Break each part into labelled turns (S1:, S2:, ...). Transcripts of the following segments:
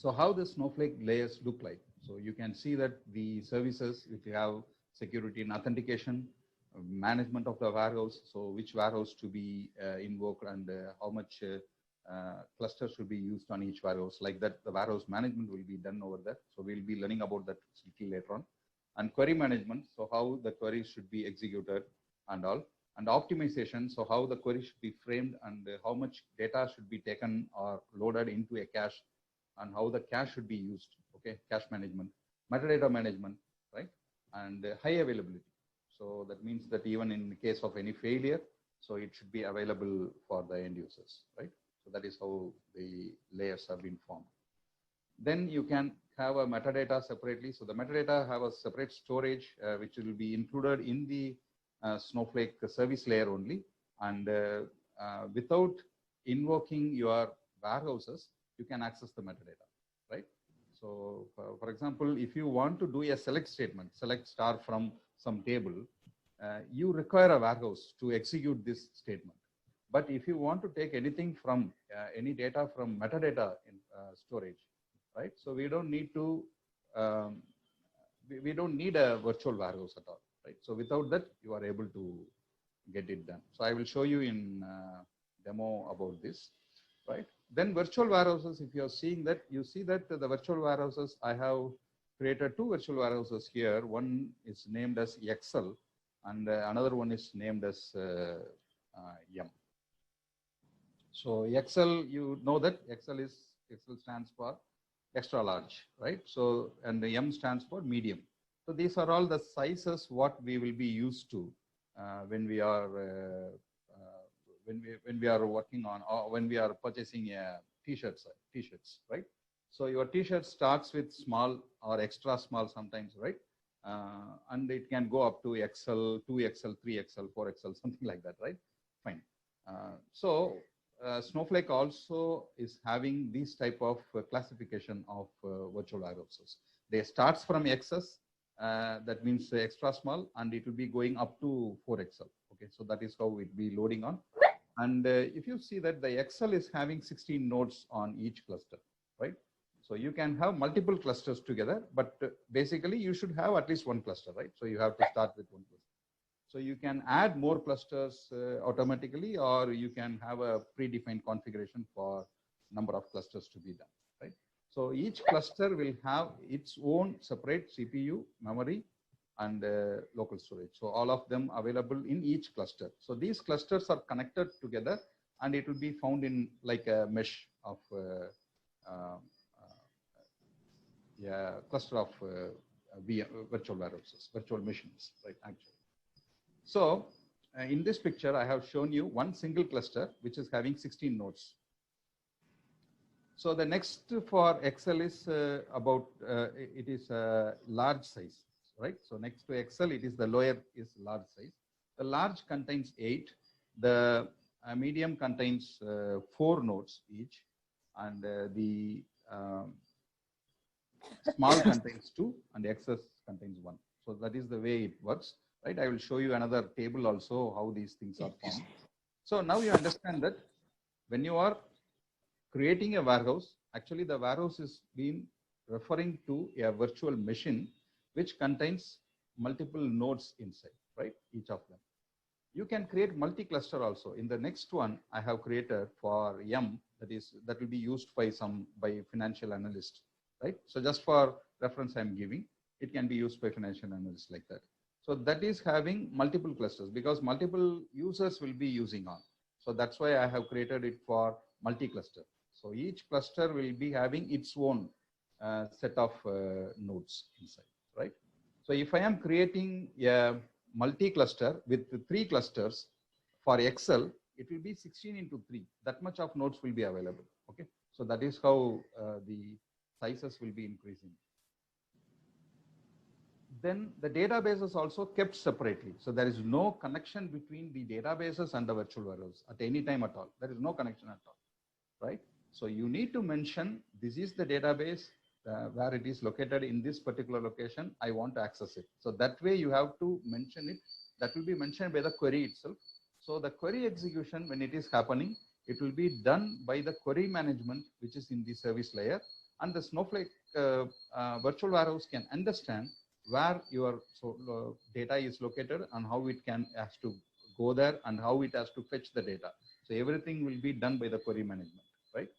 S1: So how the Snowflake layers look like? So you can see that the services, if you have security and authentication, management of the warehouse, so which warehouse to be invoked and how much cluster should be used on each warehouse. Like that, the warehouse management will be done over there. So we'll be learning about that a little later on. And query management, so how the queries should be executed and all. And optimization, so how the query should be framed and how much data should be taken or loaded into a cache and how the cache should be used, okay, cache management, metadata management, right, and high availability. So that means that even in the case of any failure, so it should be available for the end users, right? So that is how the layers have been formed. Then you can have a metadata separately. So the metadata have a separate storage, which will be included in the Snowflake service layer only. And without invoking your warehouses, you can access the metadata, right? So for example, if you want to do a select statement, select star from some table, you require a warehouse to execute this statement. But if you want to take anything from any data from metadata in storage, right? So we don't need to, we don't need a virtual warehouse at all, right? So without that, you are able to get it done. So I will show you in demo about this, right? Then virtual warehouses, if you're seeing that, you see that the virtual warehouses, I have created two virtual warehouses here. One is named as Excel and another one is named as Yum. So Excel, you know that Excel stands for extra large, right? So, and the M stands for medium. So these are all the sizes what we will be used to when we are when we are working on, or when we are purchasing t-shirts, right? So your t-shirt starts with small or extra small sometimes, right? And it can go up to XL, 2XL, 3XL, 4XL, something like that, right? Fine. Snowflake also is having this type of classification of virtual warehouses. They starts from XS, that means extra small, and it will be going up to 4XL. Okay, so that is how it will be loading on. And if you see that the Excel is having 16 nodes on each cluster, right? So you can have multiple clusters together, but basically you should have at least one cluster, right? So you have to start with one cluster. So you can add more clusters automatically, or you can have a predefined configuration for number of clusters to be done, right? So each cluster will have its own separate CPU, memory, and local storage. So all of them available in each cluster. So these clusters are connected together, and it will be found in like a mesh of cluster of virtual warehouses, virtual machines, right? Actually. So in this picture, I have shown you one single cluster, which is having 16 nodes. So the next for Excel is about, it is a large size, right? So next to Excel, it is the lower is large size. The large contains 8. The medium contains 4 nodes each. And the small contains 2 and XS contains 1. So that is the way it works. Right, I will show you another table also how these things are formed. So now you understand that when you are creating a warehouse, actually the warehouse is being referring to a virtual machine which contains multiple nodes inside, right? Each of them. You can create multi-cluster also. In the next one, I have created for Yum, that will be used by financial analyst, right? So just for reference, I'm giving. It can be used by financial analysts like that. So that is having multiple clusters because multiple users will be using on. So that's why I have created it for multi-cluster. So each cluster will be having its own set of nodes inside, right? So if I am creating a multi-cluster with 3 clusters for Excel, it will be 16 into 3. That much of nodes will be available. Okay, so that is how the sizes will be increasing. Then the database is also kept separately. So there is no connection between the databases and the virtual warehouse at any time at all. There is no connection at all, right? So you need to mention this is the database where it is located in this particular location. I want to access it. So that way you have to mention it. That will be mentioned by the query itself. So the query execution, when it is happening, it will be done by the query management, which is in the service layer. And the Snowflake virtual warehouse can understand where your data is located and how it has to go there and how it has to fetch the data. So everything will be done by the query management, right?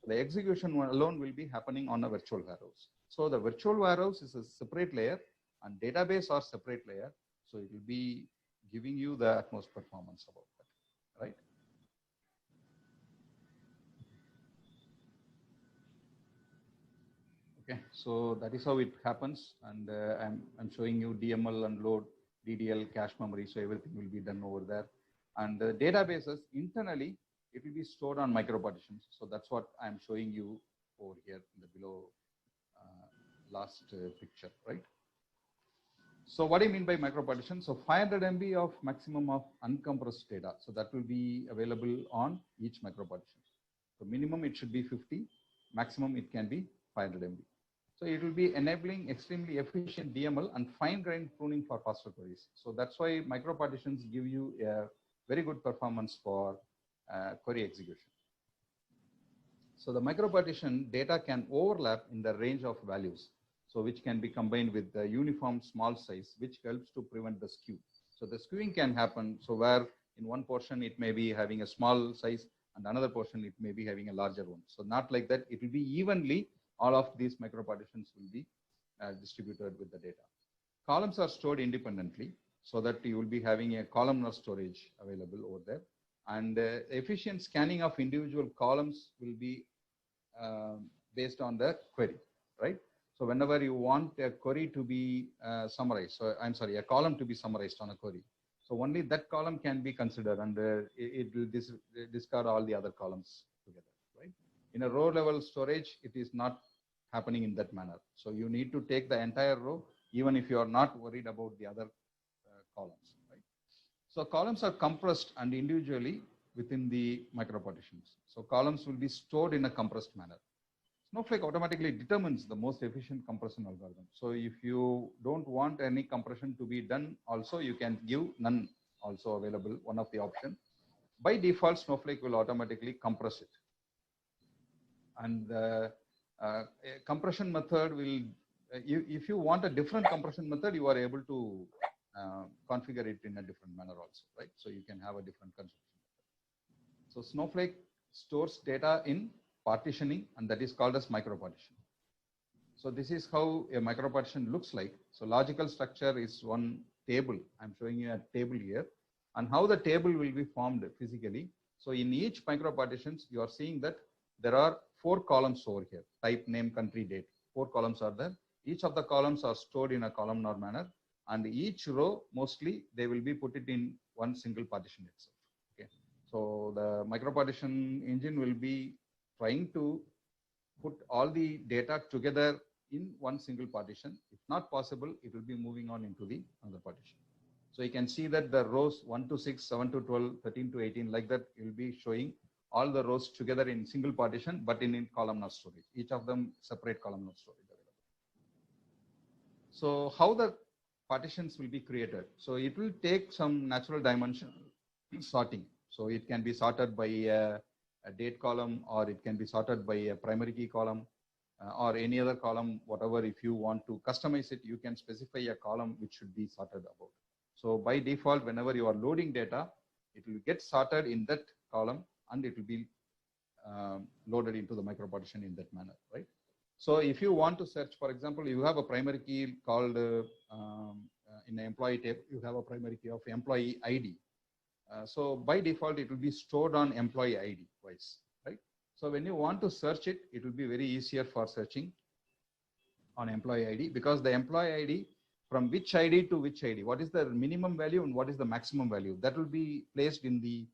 S1: The execution alone will be happening on a virtual warehouse. So the virtual warehouse is a separate layer and database are separate layer. So it will be giving you the utmost performance about that, right? Okay, so that is how it happens. And I'm showing you DML and load, DDL, cache memory. So everything will be done over there. And the databases internally, it will be stored on micropartitions. So that's what I'm showing you over here in the below last picture, right? So what do you mean by micropartition? So 500 MB of maximum of uncompressed data. So that will be available on each micropartition. So minimum it should be 50, maximum it can be 500 MB. So it will be enabling extremely efficient DML and fine-grained pruning for faster queries. So that's why micropartitions give you a very good performance for query execution. So the micropartition data can overlap in the range of values, so which can be combined with the uniform small size, which helps to prevent the skew. So the skewing can happen. So where in one portion it may be having a small size and another portion it may be having a larger one. So not like that. It will be evenly. All of these micropartitions will be distributed with the data. Columns are stored independently so that you will be having a columnar storage available over there. And efficient scanning of individual columns will be based on the query, right? So whenever you want a query to be summarized, so I'm sorry, a column to be summarized on a query. So only that column can be considered and it will discard all the other columns together, right? In a row level storage, it is not happening in that manner. So you need to take the entire row, even if you are not worried about the other columns, right? So columns are compressed and individually within the micropartitions. So columns will be stored in a compressed manner. Snowflake automatically determines the most efficient compression algorithm. So if you don't want any compression to be done, also you can give none also available, one of the options. By default, Snowflake will automatically compress it. And the compression method will, if you want a different compression method, you are able to configure it in a different manner also, right? So you can have a different construction method. So Snowflake stores data in partitioning, and that is called as micropartition. So this is how a micropartition looks like. So logical structure is one table. I'm showing you a table here, and how the table will be formed physically. So in each micropartitions, you are seeing that there are 4 columns over here: type, name, country, date. 4 columns are there. Each of the columns are stored in a columnar manner, and each row mostly they will be put it in one single partition itself. Okay. So the micropartition engine will be trying to put all the data together in one single partition. If not possible, it will be moving on into the another partition. So you can see that the rows 1 to 6, 7 to 12, 13 to 18, like that, it will be showing all the rows together in single partition, but in columnar storage. Each of them separate columnar storage available. So how the partitions will be created? So it will take some natural dimension sorting. So it can be sorted by a date column, or it can be sorted by a primary key column, or any other column, whatever. If you want to customize it, you can specify a column which should be sorted about. So by default, whenever you are loading data, it will get sorted in that column and it will be loaded into the micropartition in that manner, right? So if you want to search, for example, you have a primary key called in the employee table, you have a primary key of employee ID. So by default, it will be stored on employee ID wise, right? So when you want to search it, it will be very easier for searching on employee ID, because the employee ID, from which ID to which ID, what is the minimum value and what is the maximum value, that will be placed in the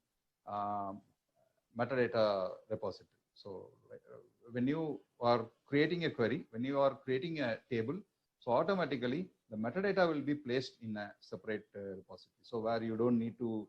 S1: metadata repository. So when you are creating a query, when you are creating a table, so automatically the metadata will be placed in a separate repository. So where you don't need to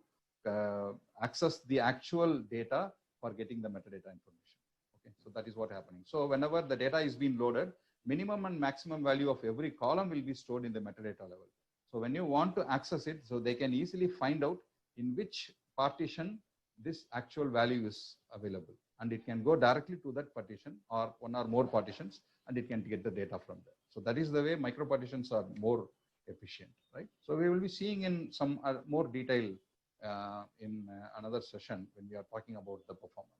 S1: access the actual data for getting the metadata information. Okay, so that is what happening. So whenever the data is being loaded, minimum and maximum value of every column will be stored in the metadata level. So when you want to access it, so they can easily find out in which partition this actual value is available, and it can go directly to that partition or one or more partitions, and it can get the data from there. So that is the way micro partitions are more efficient, right? So we will be seeing in some more detail in another session when we are talking about the performance.